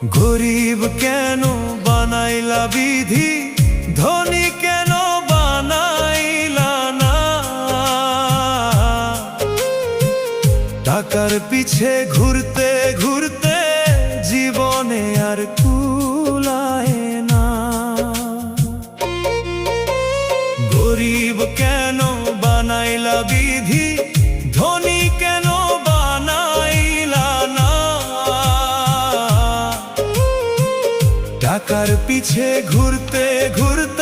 গরিব কেন বানাইলা বিধি, ধনী কেন বানাইলা না? টাকার পিছে ঘুরতে ঘুরতে জীবনে আর কুলায় না। গরিব কেন বানাইলা বিধি, ধনী কেন বানাইলা না? টাকার পিছে ঘুরতে ঘুরতে